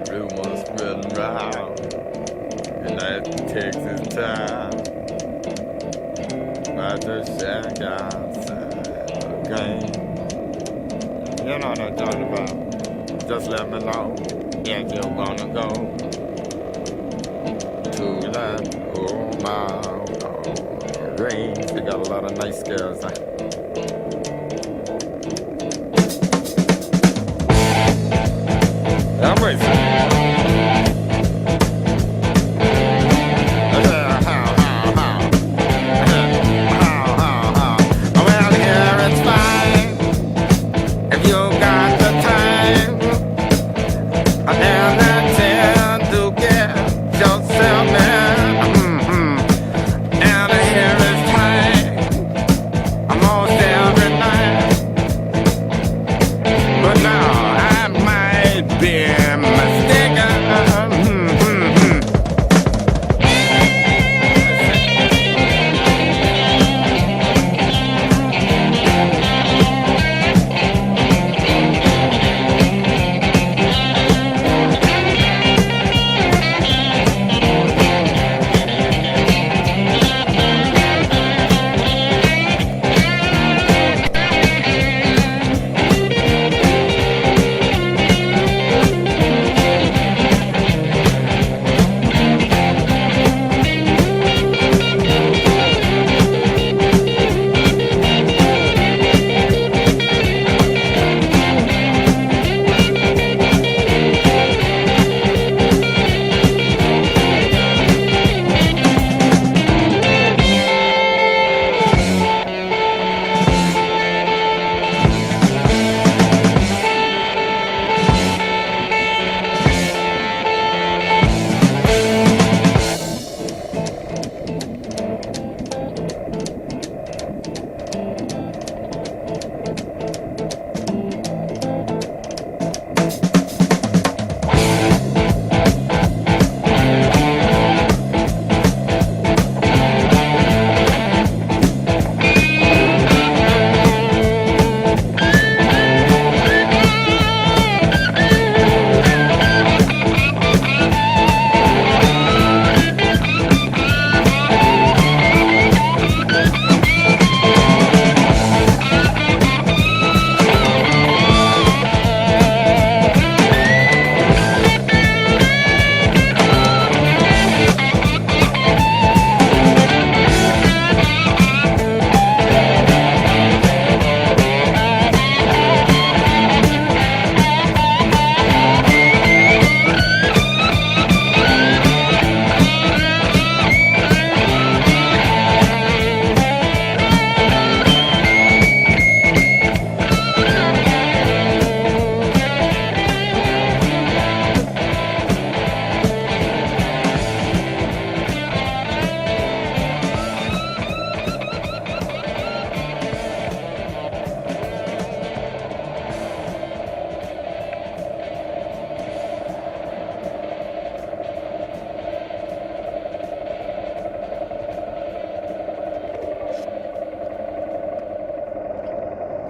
Rumors spreading round, and that takes its time. About to shack outside the game. You know what I'm talking about. Just let me know if you're gonna go to that old mile range. They got a lot of nice girls. I'm racing.